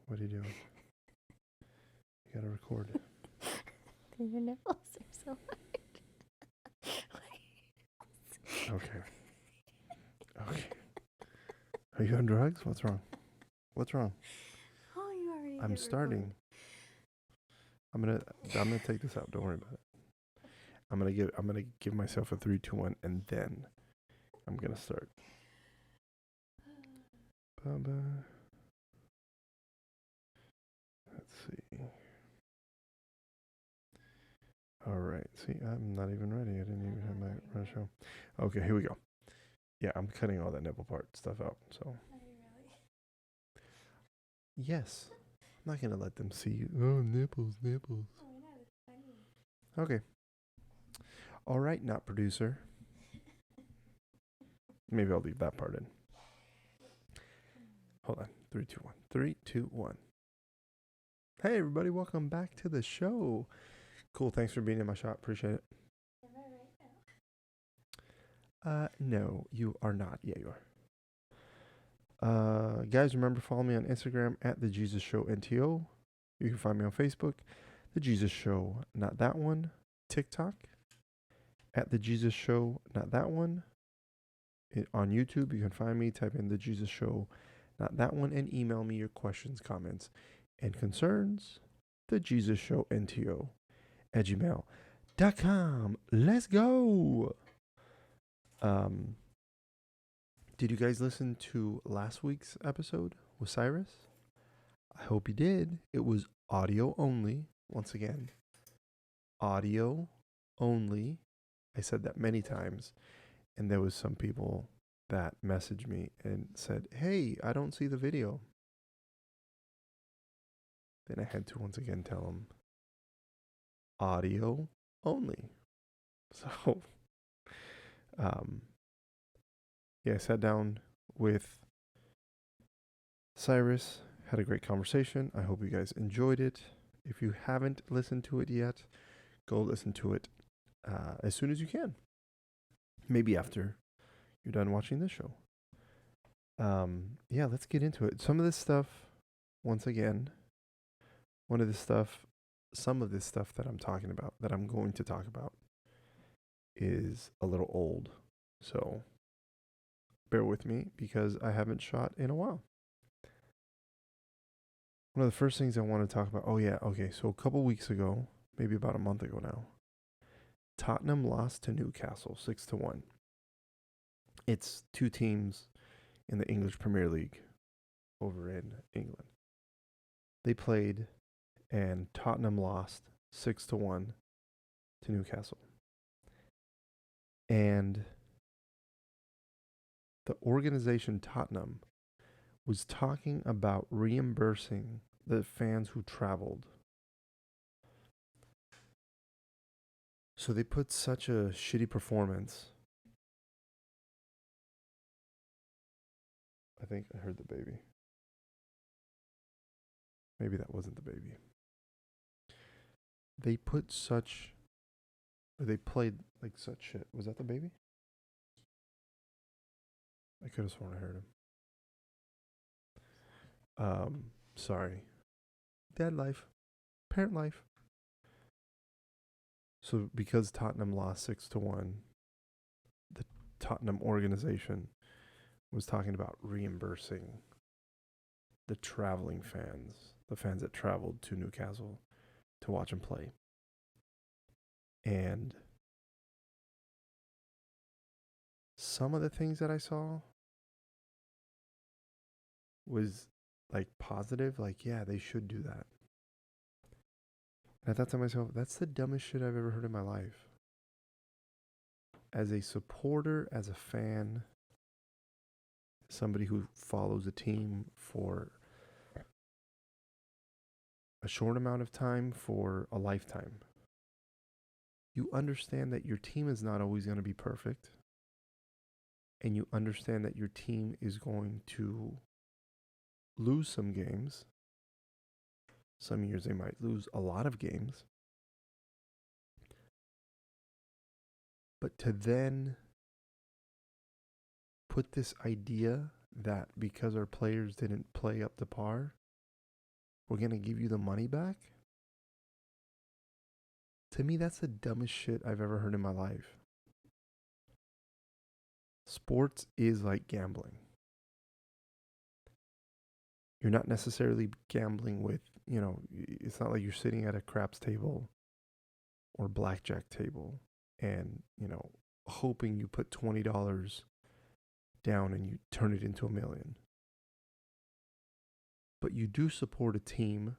What are you doing? You gotta record. Your nipples are so hard. Okay. Okay. Are you on drugs? What's wrong? What's wrong? Oh, you already I'm hit starting. record. I'm gonna take this out. Don't worry about it. I'm gonna give myself a 3, 2, 1, and then I'm gonna start. Baba. Let's see. All right. See, I'm not even ready. I didn't even have my show. Okay, here we go. Yeah, I'm cutting all that nipple part stuff out. So. Are you really? Yes. I'm not gonna let them see you. Oh, nipples. Oh, yeah, it's funny. Okay. All right, not producer. Maybe I'll leave that part in. Hold on. 3, 2, 1. 3, 2, 1. Hey, everybody. Welcome back to the show. Cool. Thanks for being in my shop. Appreciate it. Am I right now? No, you are not. Yeah, you are. Guys, remember, follow me on Instagram at The Jesus Show NTO. You can find me on Facebook, The Jesus Show, not that one. TikTok, at The Jesus Show, not that one. On YouTube, you can find me. Type in The Jesus Show, not that one, and email me your questions, comments, and concerns. The Jesus Show NTO at gmail.com. Let's go. Did you guys listen to last week's episode with Cyrus? I hope you did. It was audio only. Once again, audio only. I said that many times, and there was some people that messaged me and said, "Hey, I don't see the video." Then I had to once again tell them, audio only. So, yeah, I sat down with Cyrus, had a great conversation. I hope you guys enjoyed it. If you haven't listened to it yet, go listen to it as soon as you can. Maybe after you're done watching this show. Yeah, let's get into it. Some of this stuff, once again, some of this stuff that I'm talking about, that I'm going to talk about, is a little old. So bear with me because I haven't shot in a while. One of the first things I want to talk about, so a couple weeks ago, maybe about a month ago now, Tottenham lost to Newcastle 6-1. It's two teams in the English Premier League over in England. They played and Tottenham lost 6-1 to Newcastle. And the organization Tottenham was talking about reimbursing the fans who traveled. So they put such a shitty performance. I think I heard the baby. Maybe that wasn't the baby. They played like such shit. Was that the baby? I could have sworn I heard him. Sorry. Dad life. Parent life. So because Tottenham lost 6-1, the Tottenham organization was talking about reimbursing the traveling fans, the fans that traveled to Newcastle to watch them play. And some of the things that I saw was like positive, like, yeah, they should do that. And I thought to myself, that's the dumbest shit I've ever heard in my life. As a supporter, as a fan, somebody who follows a team for a short amount of time, for a lifetime, you understand that your team is not always going to be perfect. And you understand that your team is going to lose some games. Some years they might lose a lot of games. But to then put this idea that because our players didn't play up to par, we're going to give you the money back. To me, that's the dumbest shit I've ever heard in my life. Sports is like gambling. You're not necessarily gambling with, it's not like you're sitting at a craps table or blackjack table and, hoping you put $20 down and you turn it into $1 million. But you do support a team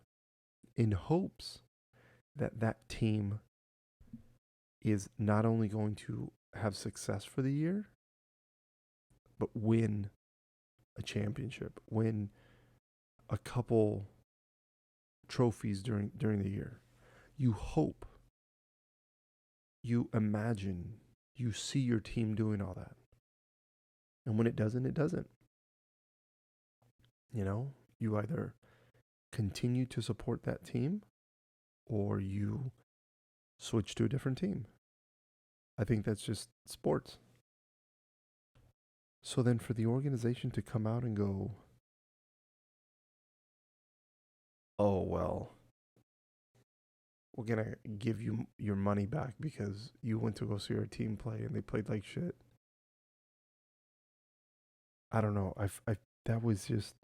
in hopes that that team is not only going to have success for the year, but win a championship, win a couple trophies during the year. You hope, you imagine, you see your team doing all that. And when it doesn't, it doesn't. You either continue to support that team or you switch to a different team. I think that's just sports. So then for the organization to come out and go, oh, well, we're going to give you your money back because you went to go see our team play and they played like shit. I don't know. That was just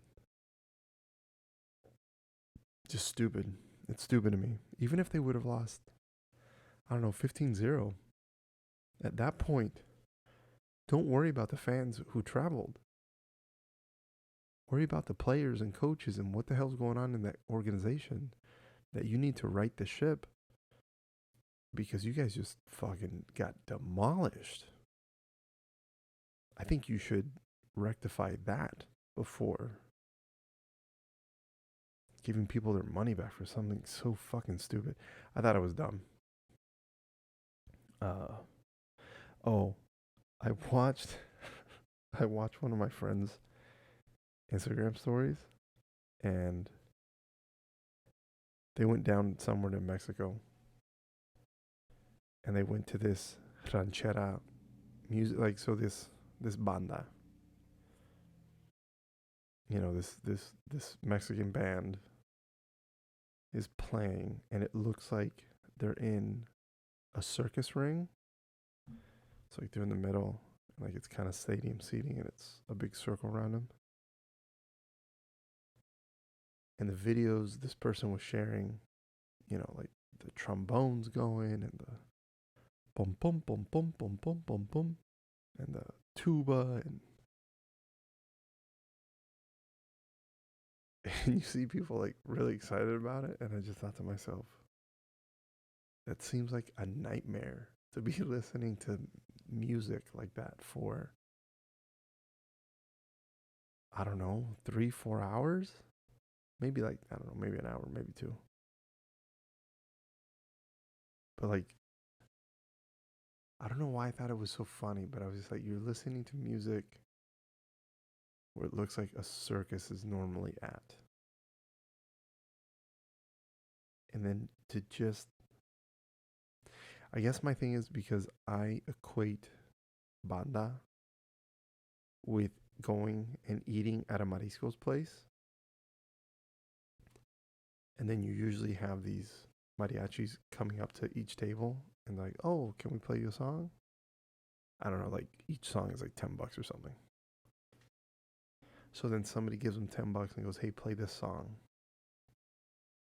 stupid. It's stupid to me. Even if they would have lost, I don't know, 15-0. At that point, don't worry about the fans who traveled. Worry about the players and coaches and what the hell's going on in that organization that you need to right the ship because you guys just fucking got demolished. I think you should rectify that before giving people their money back for something so fucking stupid. I thought it was dumb. I watched one of my friends' Instagram stories, and they went down somewhere to Mexico, and they went to this ranchera music, like, so this banda, this Mexican band is playing, and it looks like they're in a circus ring. It's like they're in the middle, like it's kind of stadium seating, and it's a big circle around them. And the videos this person was sharing, like the trombones going and the bum bum bum bum bum bum bum bum and the tuba and you see people like really excited about it, and I just thought to myself, that seems like a nightmare to be listening to music like that for, I don't know, 3-4 hours, maybe, like, I don't know, maybe an hour, maybe 2. But like, I don't know why I thought it was so funny, but I was just like, you're listening to music where it looks like a circus is normally at. And then to just, I guess my thing is because I equate banda with going and eating at a mariscos place. And then you usually have these mariachis coming up to each table and like, oh, can we play you a song? I don't know, like each song is like $10 or something. So then somebody gives them $10 and goes, hey, play this song.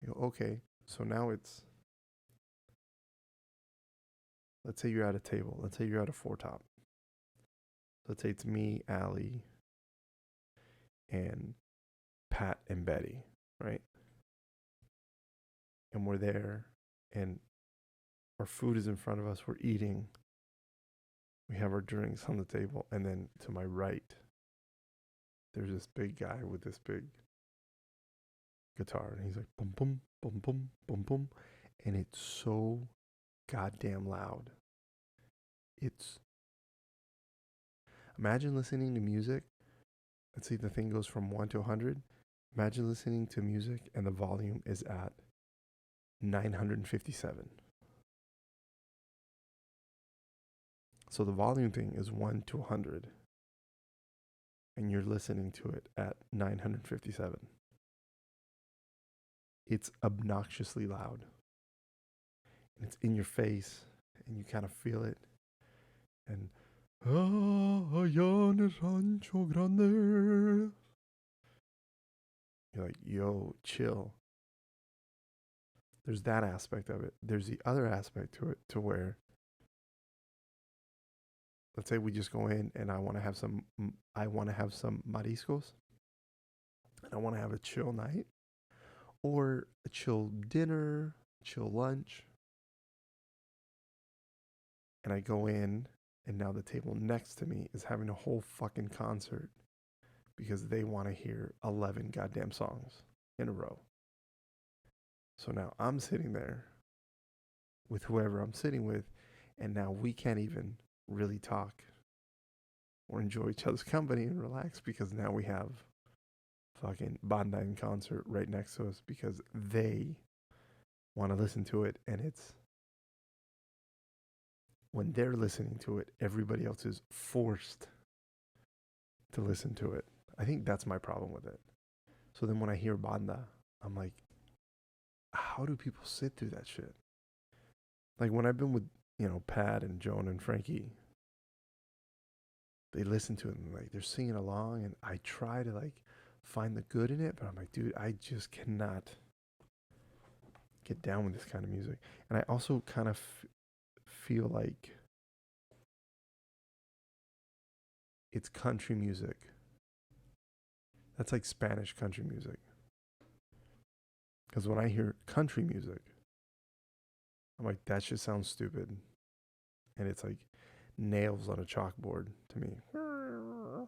You go, okay. So now it's, let's say you're at a table. Let's say you're at a 4-top. Let's say it's me, Allie, and Pat and Betty, right? And we're there, and our food is in front of us. We're eating. We have our drinks on the table. And then to my right, there's this big guy with this big guitar. And he's like, boom, boom, boom, boom, boom, boom. And it's so goddamn loud. Imagine listening to music. Let's say the thing goes from 1 to 100. Imagine listening to music and the volume is at 957. So the volume thing is 1 to 100. And you're listening to it at 957. it's obnoxiously loud. And it's in your face, and you kind of feel it. And allá en el rancho grande. You're like, yo, chill. There's that aspect of it. There's the other aspect to it, to where, let's say we just go in and I want to have some mariscos, and I want to have a chill night or a chill dinner, chill lunch. And I go in, and now the table next to me is having a whole fucking concert because they want to hear 11 goddamn songs in a row. So now I'm sitting there with whoever I'm sitting with, and now we can't even really talk or enjoy each other's company and relax because now we have fucking banda in concert right next to us because they want to listen to it, and it's when they're listening to it, everybody else is forced to listen to it. I think that's my problem with it. So then when I hear banda, I'm like, how do people sit through that shit? Like when I've been with, Pat and Joan and Frankie, they listen to it and like they're singing along, and I try to like find the good in it, but I'm like, dude, I just cannot get down with this kind of music. And I also kind of feel like it's country music. That's like Spanish country music. Because when I hear country music, I'm like, that shit sounds stupid. And it's like nails on a chalkboard to me. I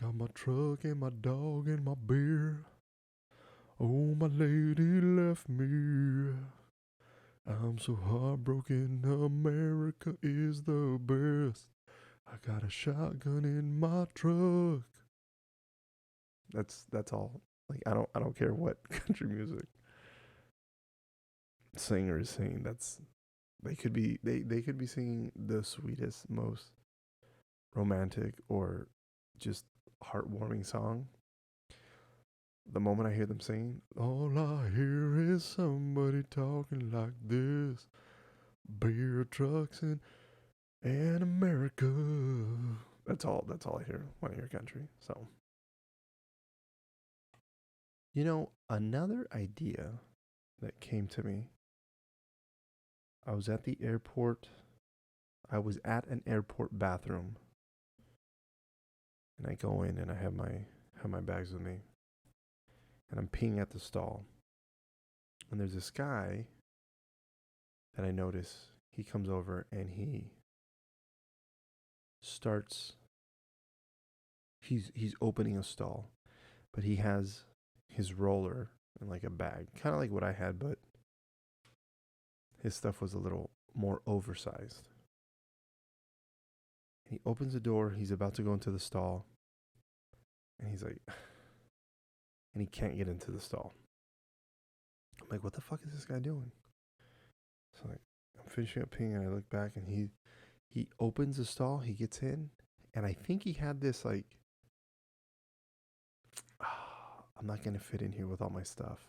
got my truck and my dog and my beer. Oh, my lady left me. I'm so heartbroken. America is the best. I got a shotgun in my truck. That's all. Like I don't care what country music singer is singing. They could be singing the sweetest, most romantic or just heartwarming song. The moment I hear them singing, all I hear is somebody talking like this. Beer trucks and America. That's all I hear when I hear country. So another idea that came to me. I was at the airport. I was at an airport bathroom. And I go in and I have my bags with me. And I'm peeing at the stall. And there's this guy that I notice. He comes over and he starts he's opening a stall, but he has his roller in like a bag, kind of like what I had, but his stuff was a little more oversized. He opens the door, he's about to go into the stall, and he's like, and he can't get into the stall. I'm like, what the fuck is this guy doing? So like, I'm finishing up peeing, and I look back, and he opens the stall, he gets in, and I think he had this like, I'm not gonna fit in here with all my stuff.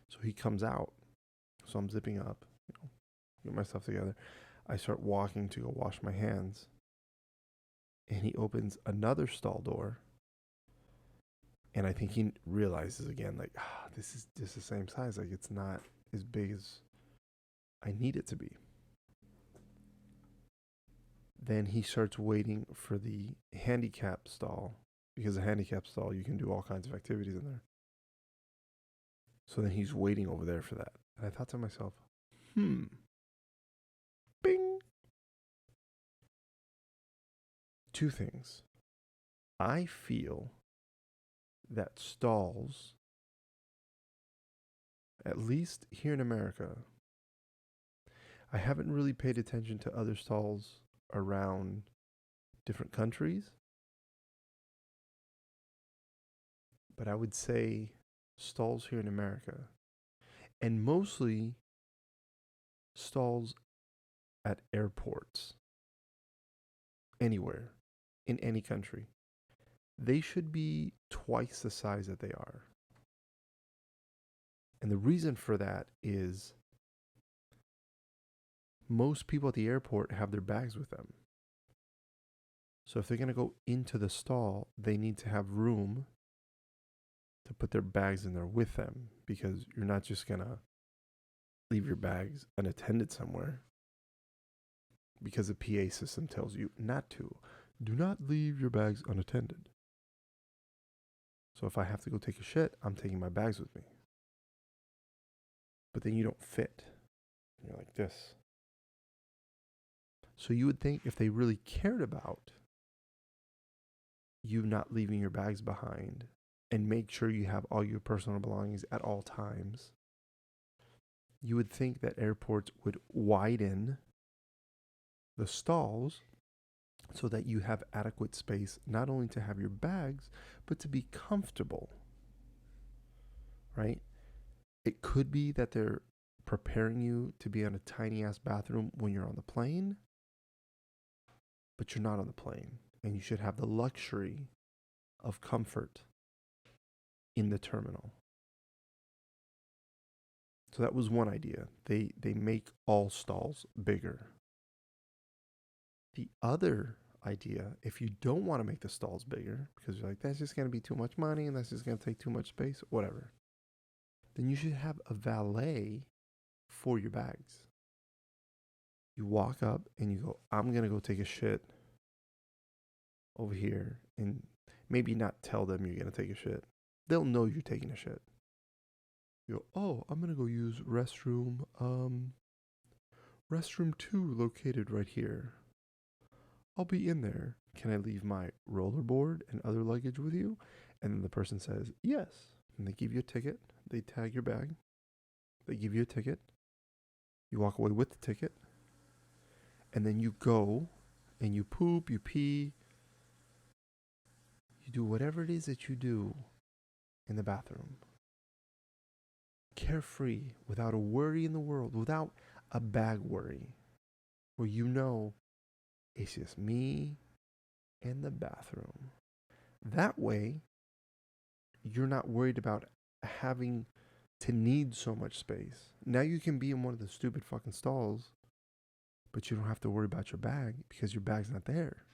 So he comes out. So I'm zipping up, get my stuff together. I start walking to go wash my hands. And he opens another stall door. And I think he realizes again, like, this is just the same size. Like, it's not as big as I need it to be. Then he starts waiting for the handicap stall, because the handicap stall, you can do all kinds of activities in there. So then he's waiting over there for that. And I thought to myself, bing. Two things. I feel that stalls, at least here in America, I haven't really paid attention to other stalls around different countries. But I would say stalls here in America, and mostly stalls at airports, anywhere, in any country, they should be twice the size that they are. And the reason for that is most people at the airport have their bags with them. So if they're going to go into the stall, they need to have room to put their bags in there with them, because you're not just going to leave your bags unattended somewhere because the PA system tells you not to. Do not leave your bags unattended. So if I have to go take a shit, I'm taking my bags with me. But then you don't fit. You're like this. So you would think if they really cared about you not leaving your bags behind and make sure you have all your personal belongings at all times, you would think that airports would widen the stalls so that you have adequate space, not only to have your bags, but to be comfortable, right? It could be that they're preparing you to be on a tiny ass bathroom when you're on the plane, but you're not on the plane, and you should have the luxury of comfort in the terminal. So that was one idea. They make all stalls bigger. The other idea, if you don't want to make the stalls bigger, because you're like, that's just going to be too much money and that's just going to take too much space, whatever, then you should have a valet for your bags. You walk up and you go, I'm going to go take a shit over here, and maybe not tell them you're going to take a shit. They'll know you're taking a shit. You go, oh, I'm going to go use restroom 2 located right here. I'll be in there. Can I leave my rollerboard and other luggage with you? And then the person says, yes. And they give you a ticket. They tag your bag. They give you a ticket. You walk away with the ticket. And then you go and you poop, you pee. You do whatever it is that you do in the bathroom. Carefree, without a worry in the world, without a bag worry, where you know it's just me and the bathroom. That way, you're not worried about having to need so much space. Now you can be in one of the stupid fucking stalls, but you don't have to worry about your bag because your bag's not there.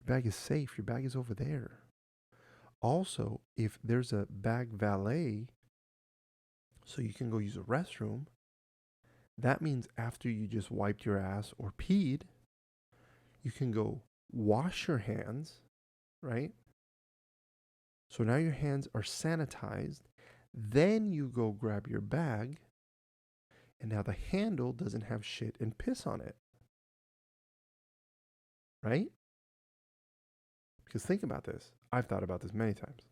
Your bag is safe. Your bag is over there. Also, if there's a bag valet, so you can go use a restroom, that means after you just wiped your ass or peed, you can go wash your hands, right? So now your hands are sanitized. Then you go grab your bag, and now the handle doesn't have shit and piss on it, right? Because think about this. I've thought about this many times.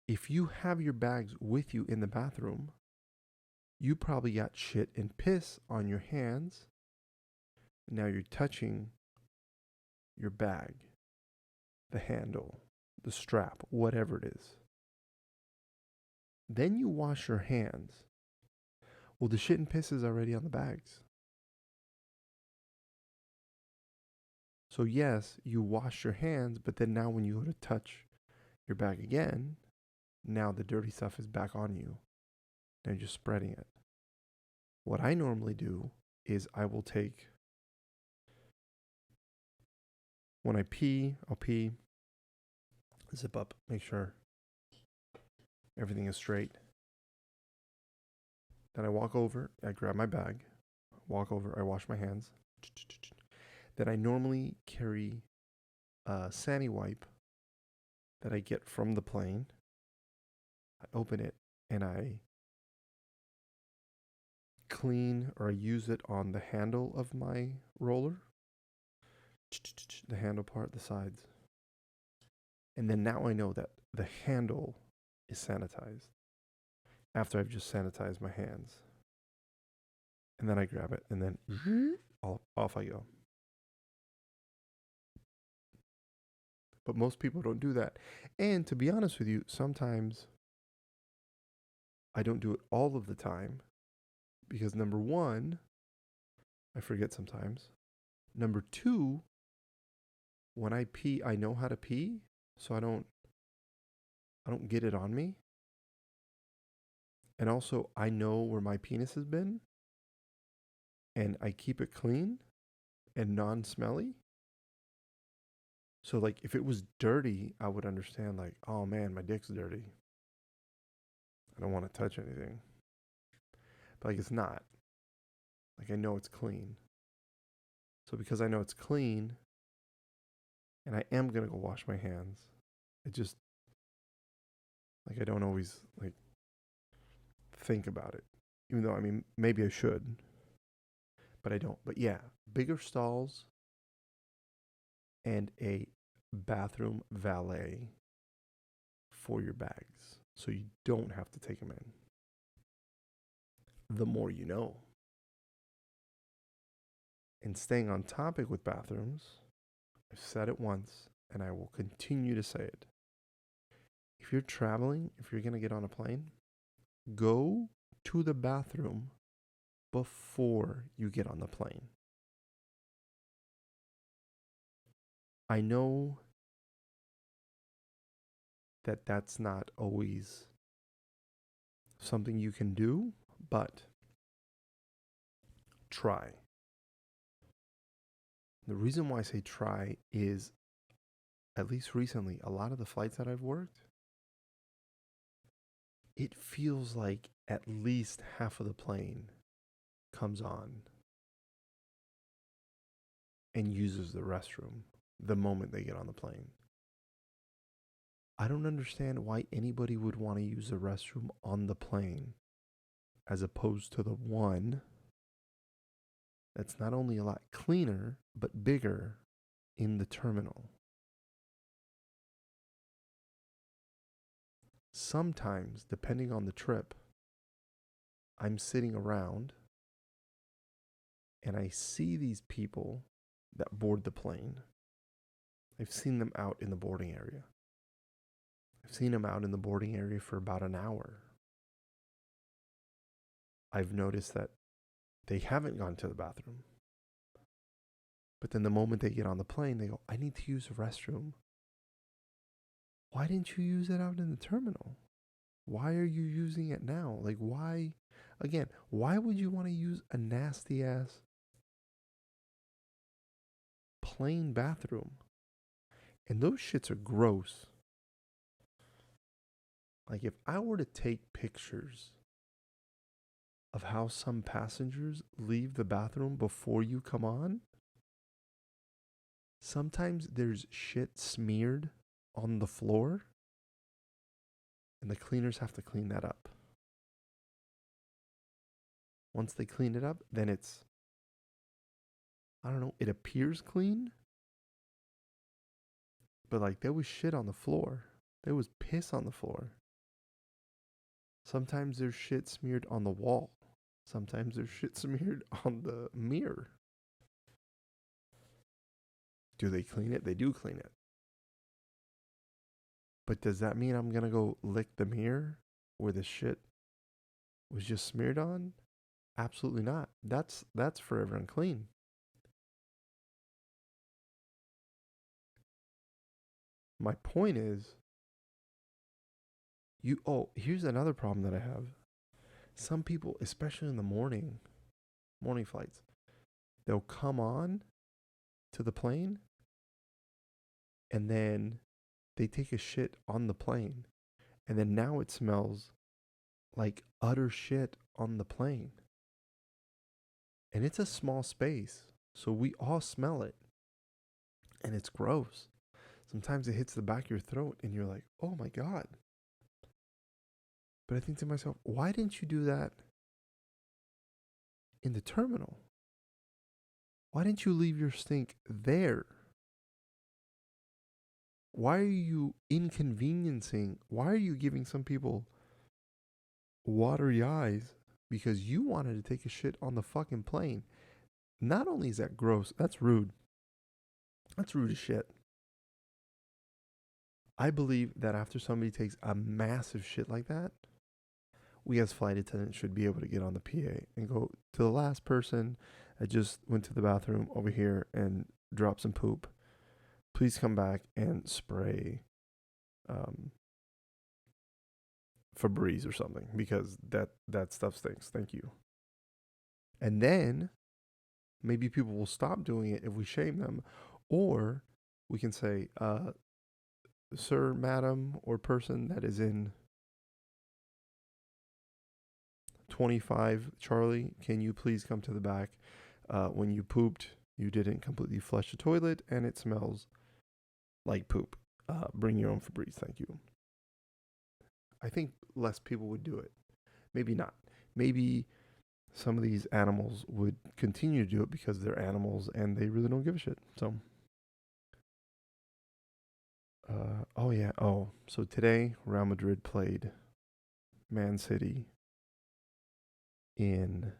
If you have your bags with you in the bathroom, you probably got shit and piss on your hands. Now you're touching your bag, the handle, the strap, whatever it is. Then you wash your hands. Well, the shit and piss is already on the bags. So yes, you wash your hands, but then now when you go to touch your bag again, now the dirty stuff is back on you. Now you're just spreading it. What I normally do is I will take, when I pee, I'll pee, zip up, make sure everything is straight. Then I walk over, I grab my bag, walk over, I wash my hands. Then I normally carry a Sani wipe that I get from the plane. I open it and I clean, or I use it on the handle of my roller. The handle part, the sides. And then now I know that the handle is sanitized after I've just sanitized my hands. And then I grab it and then off I go. But most people don't do that. And to be honest with you, sometimes I don't do it all of the time because number one, I forget sometimes. Number two, when I pee, I know how to pee, so I don't get it on me. And also, I know where my penis has been, and I keep it clean and non-smelly. So, like, if it was dirty, I would understand, like, oh man, my dick's dirty. I don't want to touch anything. But, like, it's not. Like, I know it's clean. So, because I know it's clean, and I am going to go wash my hands, it just, like, I don't always, like, think about it. Even though, I mean, maybe I should, but I don't. But yeah, bigger stalls and a bathroom valet for your bags so you don't have to take them in. The more you know. And staying on topic with bathrooms, I've said it once and I will continue to say it. If you're traveling, if you're going to get on a plane, go to the bathroom before you get on the plane. I know that that's not always something you can do, but try. The reason why I say try is, at least recently, a lot of the flights that I've worked, it feels like at least half of the plane comes on and uses the restroom the moment they get on the plane. I don't understand why anybody would want to use the restroom on the plane as opposed to the one that's not only a lot cleaner, but bigger in the terminal. Sometimes, depending on the trip, I'm sitting around and I see these people that board the plane. I've seen them out in the boarding area. I've seen them out in the boarding area for about an hour. I've noticed that they haven't gone to the bathroom. But then the moment they get on the plane, they go, I need to use the restroom. Why didn't you use it out in the terminal? Why are you using it now? Like, why? Again, why would you want to use a nasty ass plane bathroom? And those shits are gross. Like, if I were to take pictures of how some passengers leave the bathroom before you come on, sometimes there's shit smeared on the floor, and the cleaners have to clean that up. Once they clean it up, then it's, I don't know, it appears clean, but like there was shit on the floor. There was piss on the floor. Sometimes there's shit smeared on the wall. Sometimes there's shit smeared on the mirror. Do they clean it? They do clean it. But does that mean I'm going to go lick the mirror where the shit was just smeared on? Absolutely not. That's forever unclean. My point is, here's another problem that I have. Some people, especially in the morning flights, they'll come on to the plane and then they take a shit on the plane. And then now it smells like utter shit on the plane. And it's a small space, so we all smell it. And it's gross. Sometimes it hits the back of your throat and you're like, oh my God. But I think to myself, why didn't you do that in the terminal? Why didn't you leave your stink there? Why are you inconveniencing? Why are you giving some people watery eyes because you wanted to take a shit on the fucking plane? Not only is that gross, that's rude. That's rude as shit. I believe that after somebody takes a massive shit like that, we as flight attendants should be able to get on the PA and go to the last person that just went to the bathroom over here and dropped some poop. Please come back and spray Febreze or something, because that stuff stinks. Thank you. And then maybe people will stop doing it if we shame them, or we can say, sir, madam, or person that is in 25, Charlie, can you please come to the back? When you pooped, you didn't completely flush the toilet and it smells like poop. Bring your own Febreze, thank you. I think less people would do it. Maybe not. Maybe some of these animals would continue to do it because they're animals and they really don't give a shit. So, oh yeah. Oh, so today Real Madrid played Man City in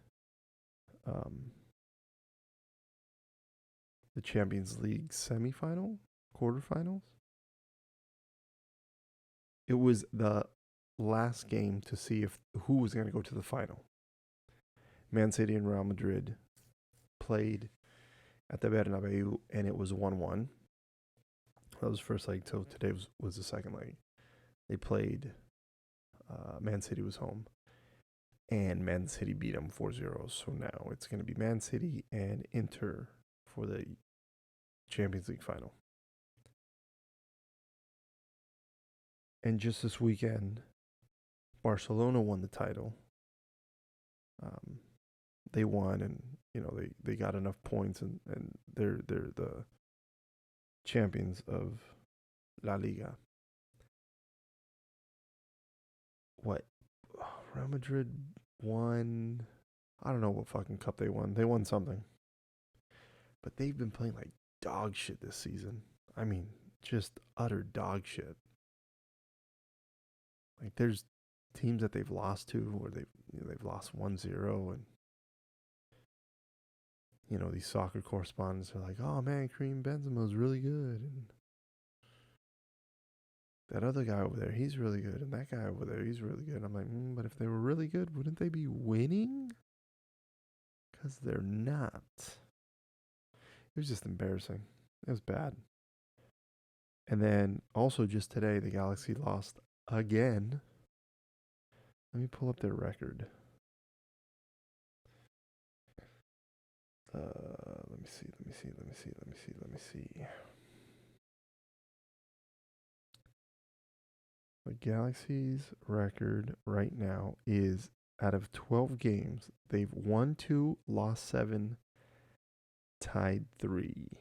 the Champions League semifinal, quarterfinals. It was the last game to see if who was going to go to the final. Man City and Real Madrid played at the Bernabeu, and it was 1-1. That was the first leg. Till today was the second leg. They played. Man City was home, and Man City beat them 4-0. So now it's going to be Man City and Inter for the Champions League final. And just this weekend, Barcelona won the title. They won, and they got enough points, and they're the champions of La Liga. What? Real Madrid won. I don't know what fucking cup they won. They won something. But they've been playing like dog shit this season. I mean, just utter dog shit. Like there's teams that they've lost to where they've lost 1-0, and these soccer correspondents are like, "Oh man, Karim Benzema's really good, and that other guy over there, he's really good, and that guy over there, he's really good." I'm like, but if they were really good, wouldn't they be winning? Because they're not. It was just embarrassing. It was bad. And then also just today, the Galaxy lost again. Let me pull up their record. Let me see. The Galaxy's record right now is, out of 12 games, they've won 2, lost 7, tied 3.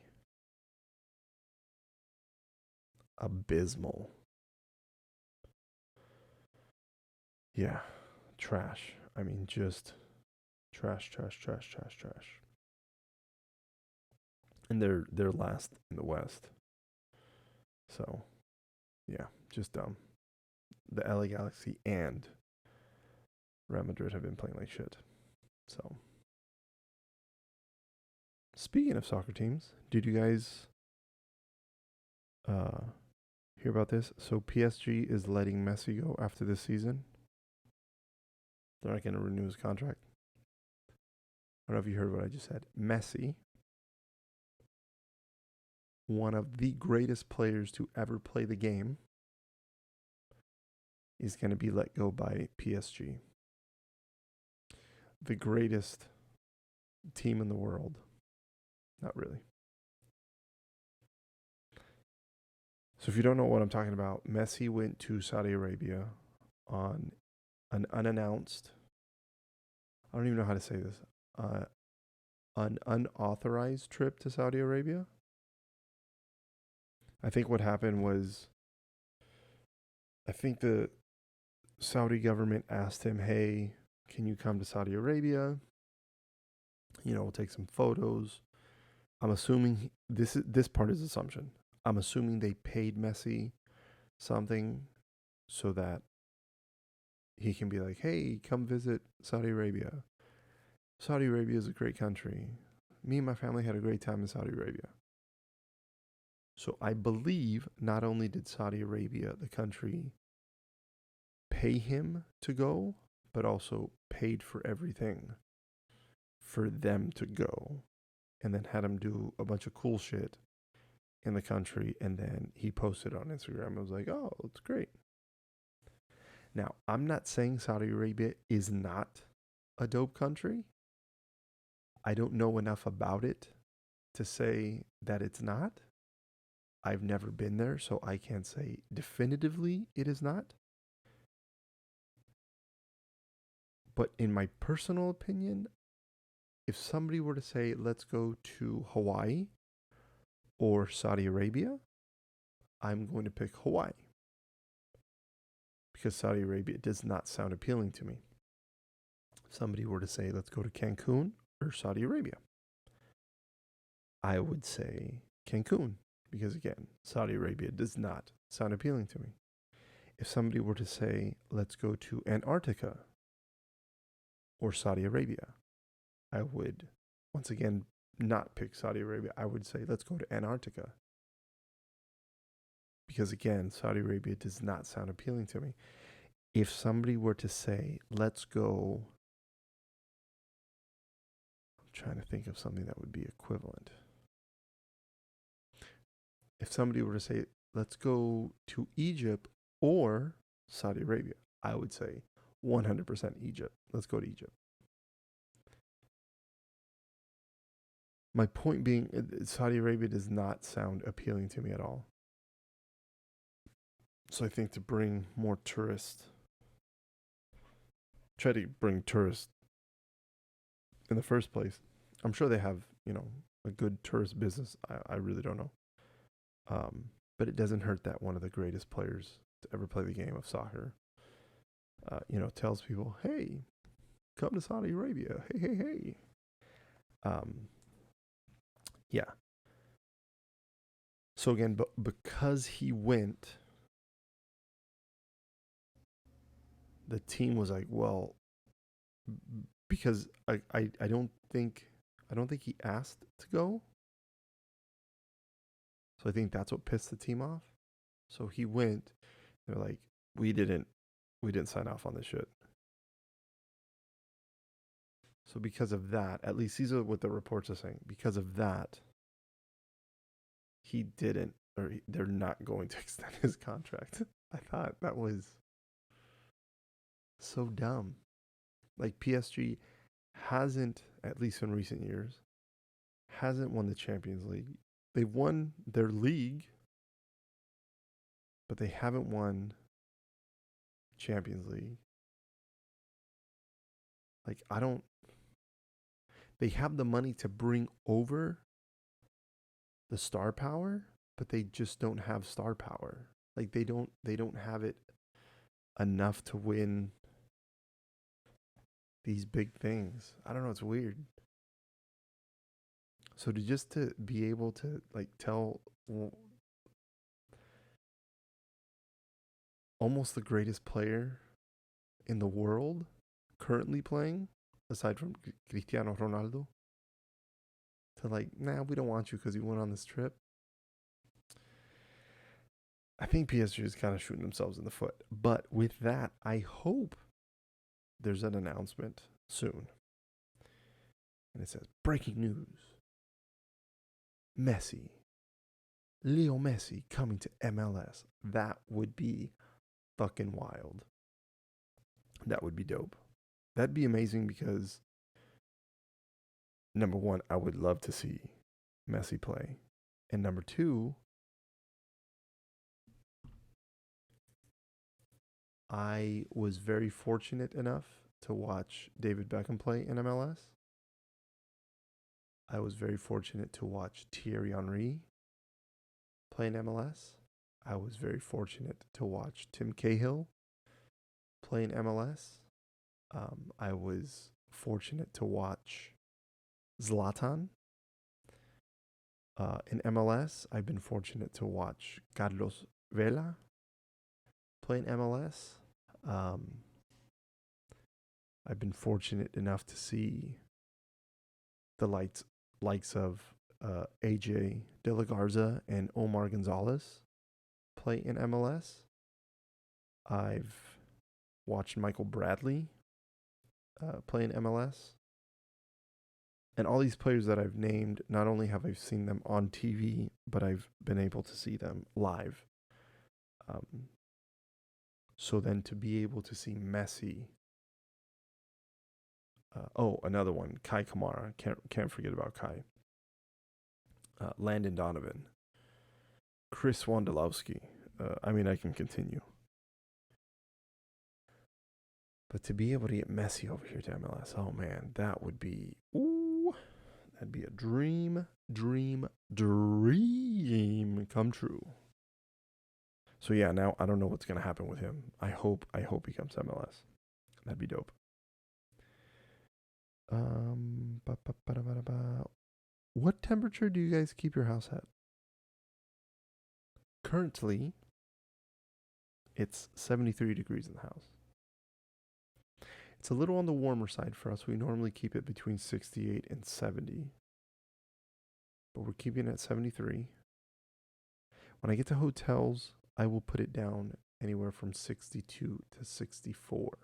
Abysmal. Yeah, trash. I mean, just trash. And they're last in the West. So, yeah, just dumb. The LA Galaxy and Real Madrid have been playing like shit. So, speaking of soccer teams, did you guys hear about this? So PSG is letting Messi go after this season. They're not going to renew his contract. I don't know if you heard what I just said. Messi, one of the greatest players to ever play the game, is going to be let go by PSG. The greatest team in the world. Not really. So if you don't know what I'm talking about, Messi went to Saudi Arabia on an unannounced, I don't even know how to say this, an unauthorized trip to Saudi Arabia. I think what happened was, I think the Saudi government asked him, "Hey, can you come to Saudi Arabia? We'll take some photos." I'm assuming this part is assumption. I'm assuming they paid Messi something so that he can be like, "Hey, come visit Saudi Arabia. Saudi Arabia is a great country. Me and my family had a great time in Saudi Arabia." So I believe not only did Saudi Arabia, the country, pay him to go, but also paid for everything for them to go, and then had him do a bunch of cool shit in the country, and then he posted on Instagram. I was like, "Oh, it's great." Now, I'm not saying Saudi Arabia is not a dope country. I don't know enough about it to say that it's not. I've never been there, so I can't say definitively it is not. But in my personal opinion, if somebody were to say, let's go to Hawaii or Saudi Arabia, I'm going to pick Hawaii. Because Saudi Arabia does not sound appealing to me. If somebody were to say, let's go to Cancun or Saudi Arabia, I would say Cancun. Because again, Saudi Arabia does not sound appealing to me. If somebody were to say, let's go to Antarctica or Saudi Arabia, I would, once again, not pick Saudi Arabia. I would say, let's go to Antarctica. Because again, Saudi Arabia does not sound appealing to me. If somebody were to say, let's go, I'm trying to think of something that would be equivalent. If somebody were to say, let's go to Egypt or Saudi Arabia, I would say 100% Egypt. Let's go to Egypt. My point being, Saudi Arabia does not sound appealing to me at all. So I think to bring more tourists, try to bring tourists in the first place. I'm sure they have, a good tourist business. I really don't know. But it doesn't hurt that one of the greatest players to ever play the game of soccer, tells people, hey, come to Saudi Arabia. Hey, hey, hey. Yeah. So again, but because he went, the team was like, well, because I don't think he asked to go. So I think that's what pissed the team off. So he went. They're like, we didn't sign off on this shit. So because of that, at least these are what the reports are saying. Because of that, he didn't, or they're not going to extend his contract. I thought that was so dumb. Like PSG hasn't, at least in recent years, hasn't won the Champions League. They've won their league, but they haven't won Champions League. Like, they have the money to bring over the star power, but they just don't have star power. Like, they don't have it enough to win these big things. I don't know, it's weird. So to be able to like tell almost the greatest player in the world currently playing, aside from Cristiano Ronaldo, to like, nah, we don't want you because you went on this trip. I think PSG is kind of shooting themselves in the foot. But with that, I hope there's an announcement soon. And it says, breaking news. Leo Messi coming to MLS. That would be fucking wild. That would be dope. That'd be amazing because, number one, I would love to see Messi play. And number two, I was very fortunate enough to watch David Beckham play in MLS. I was very fortunate to watch Thierry Henry play in MLS. I was very fortunate to watch Tim Cahill play in MLS. I was fortunate to watch Zlatan in MLS. I've been fortunate to watch Carlos Vela play in MLS. I've been fortunate enough to see the likes of AJ De La Garza and Omar Gonzalez play in MLS. I've watched Michael Bradley play in MLS. And all these players that I've named, not only have I seen them on TV, but I've been able to see them live. So then to be able to see Messi, another one, Kai Kamara, can't forget about Kai. Landon Donovan, Chris Wondolowski. I mean, I can continue. But to be able to get Messi over here to MLS, oh man, that would be, that'd be a dream come true. So yeah, now I don't know what's gonna happen with him. I hope he comes to MLS. That'd be dope. What temperature do you guys keep your house at? Currently, it's 73 degrees in the house. It's a little on the warmer side for us. We normally keep it between 68 and 70. But we're keeping it at 73. When I get to hotels, I will put it down anywhere from 62 to 64.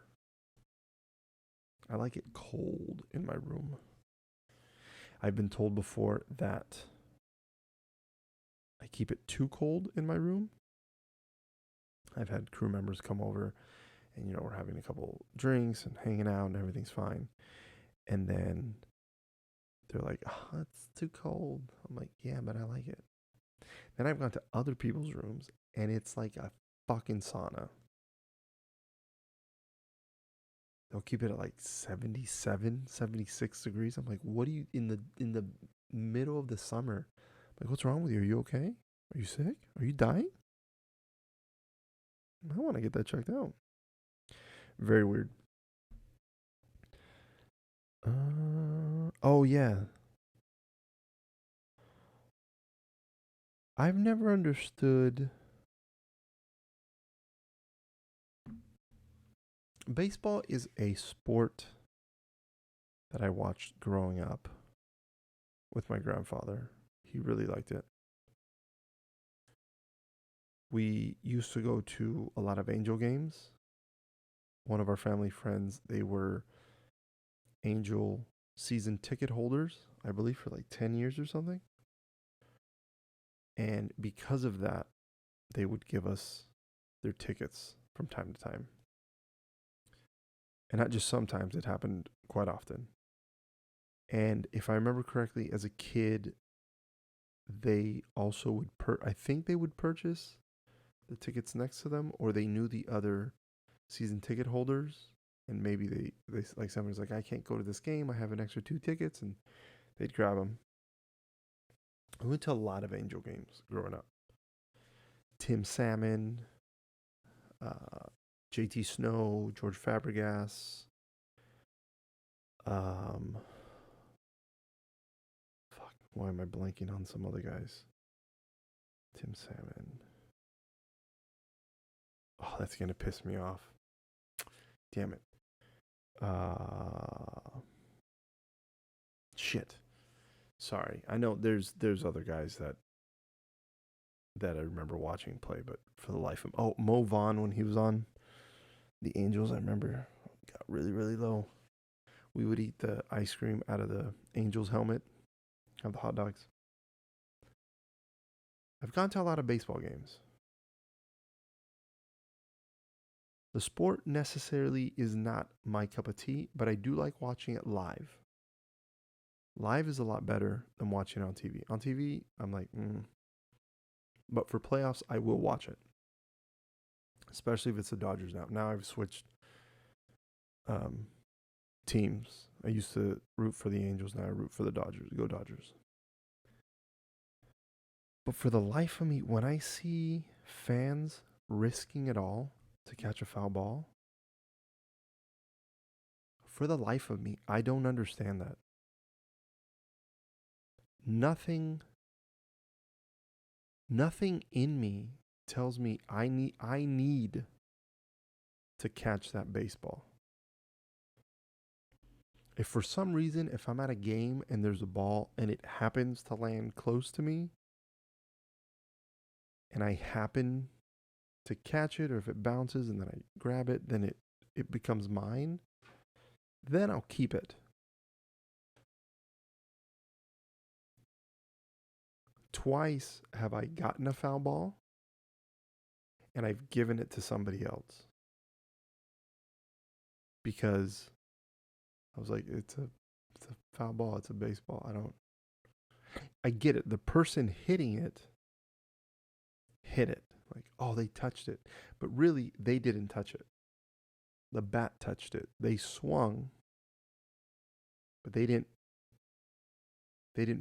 I like it cold in my room. I've been told before that I keep it too cold in my room. I've had crew members come over and, we're having a couple drinks and hanging out and everything's fine. And then they're like, oh, it's too cold. I'm like, yeah, but I like it. Then I've gone to other people's rooms and it's like a fucking sauna. They'll keep it at like 77, 76 degrees. I'm like, what are you in the middle of the summer? I'm like, what's wrong with you? Are you okay? Are you sick? Are you dying? I want to get that checked out. Very weird. Oh yeah. I've never understood. Baseball is a sport that I watched growing up with my grandfather. He really liked it. We used to go to a lot of Angel games. One of our family friends, they were Angel season ticket holders, I believe, for like 10 years or something. And because of that, they would give us their tickets from time to time. And not just sometimes, it happened quite often. And if I remember correctly, as a kid, they also would I think they would purchase the tickets next to them, or they knew the other season ticket holders, and maybe they like somebody's like, I can't go to this game, I have an extra 2 tickets, and they'd grab them. I went to a lot of Angel games growing up. Tim Salmon, JT Snow, George Fabregas, why am I blanking on some other guys? Tim Salmon. Oh, that's gonna piss me off. Damn it. Shit. Sorry. I know there's other guys that I remember watching play, but for the life of Mo Vaughn, when he was on the Angels, I remember got really, really low. We would eat the ice cream out of the Angels helmet, have the hot dogs. I've gone to a lot of baseball games. The sport necessarily is not my cup of tea, but I do like watching it live. Live is a lot better than watching it on TV. On TV, I'm like, But for playoffs, I will watch it. Especially if it's the Dodgers now. Now I've switched teams. I used to root for the Angels. Now I root for the Dodgers. Go Dodgers. But for the life of me, when I see fans risking it all to catch a foul ball, for the life of me, I don't understand that. Nothing in me tells me I need to catch that baseball. If for some reason, if I'm at a game and there's a ball and it happens to land close to me, and I happen to catch it, or if it bounces and then I grab it, then it becomes mine, then I'll keep it. Twice have I gotten a foul ball and I've given it to somebody else. because I was like, it's a foul ball. It's a baseball. I get it. The person hitting it hit it. Like, oh, they touched it. But really, they didn't touch it. The bat touched it. They swung, but they didn't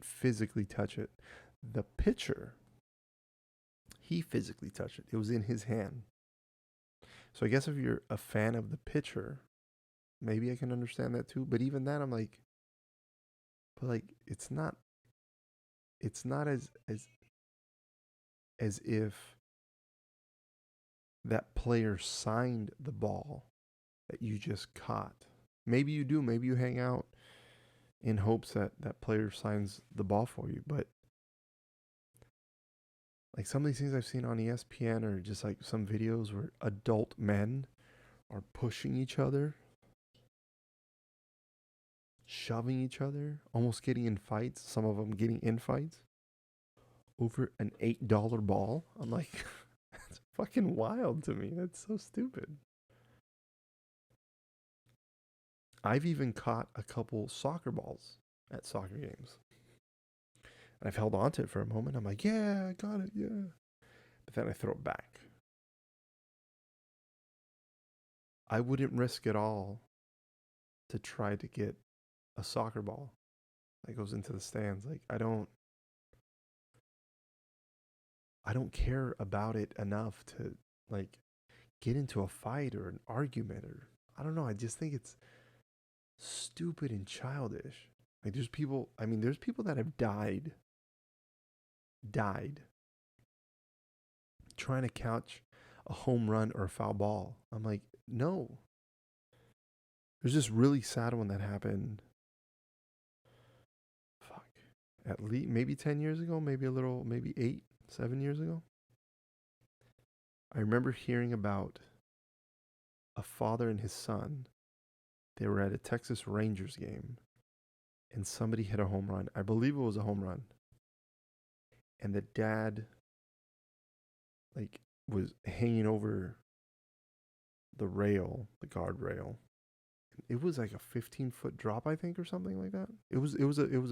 physically touch it. The pitcher, he physically touched it. It was in his hand. So I guess if you're a fan of the pitcher, maybe I can understand that too. But even that, I'm like, but like, it's not as if that player signed the ball that you just caught. Maybe you do. Maybe you hang out in hopes that that player signs the ball for you. But like some of these things I've seen on ESPN or just like some videos where adult men are pushing each other, shoving each other, almost getting in fights. Some of them getting in fights over an $8 ball. I'm like, that's fucking wild to me. That's so stupid. I've even caught a couple soccer balls at soccer games. And I've held on to it for a moment. I'm like, yeah, I got it, yeah. But then I throw it back. I wouldn't risk it all to try to get a soccer ball that goes into the stands. Like, I don't care about it enough to like get into a fight or an argument, or I don't know. I just think it's stupid and childish. Like there's people that have died trying to catch a home run or a foul ball. I'm like, no. There's this really sad one that happened. Fuck. At least maybe 10 years ago, maybe 8, 7 years ago. I remember hearing about a father and his son. They were at a Texas Rangers game and somebody hit a home run. I believe it was a home run. And the dad like was hanging over the rail, the guardrail. It was like a 15-foot drop, I think, or something like that. It was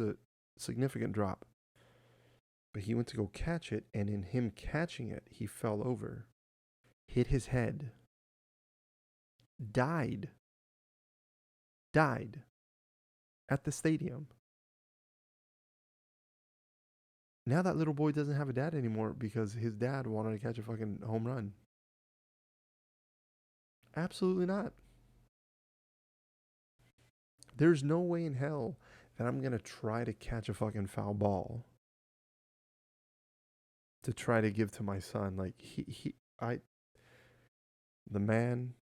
a significant drop. But he went to go catch it, and in him catching it, he fell over, hit his head, died at the stadium. Now that little boy doesn't have a dad anymore because his dad wanted to catch a fucking home run. Absolutely not. There's no way in hell that I'm going to try to catch a fucking foul ball to try to give to my son. Like the man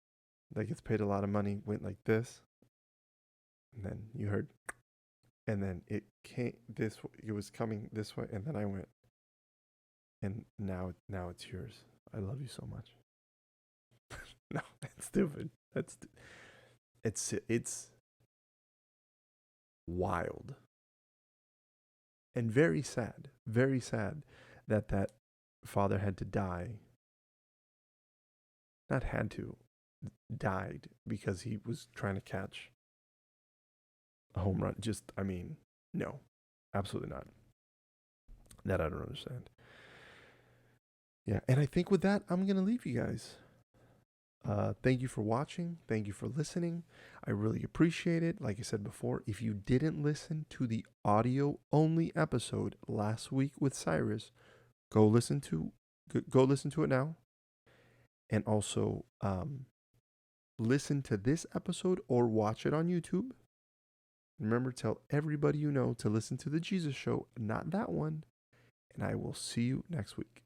that gets paid a lot of money went like this. And then you heard, and then it was coming this way. And then I went, and now it's yours. I love you so much. No, that's stupid. It's wild and very sad that father had to die. Not had to, died because he was trying to catch a home run. No, absolutely not. That I don't understand. Yeah, and I think with that, I'm going to leave you guys. Thank you for watching. Thank you for listening. I really appreciate it. Like I said before, if you didn't listen to the audio only episode last week with Cyrus, go listen to it now. And also listen to this episode or watch it on YouTube. Remember, tell everybody you know to listen to The Jesus Show, not that one. And I will see you next week.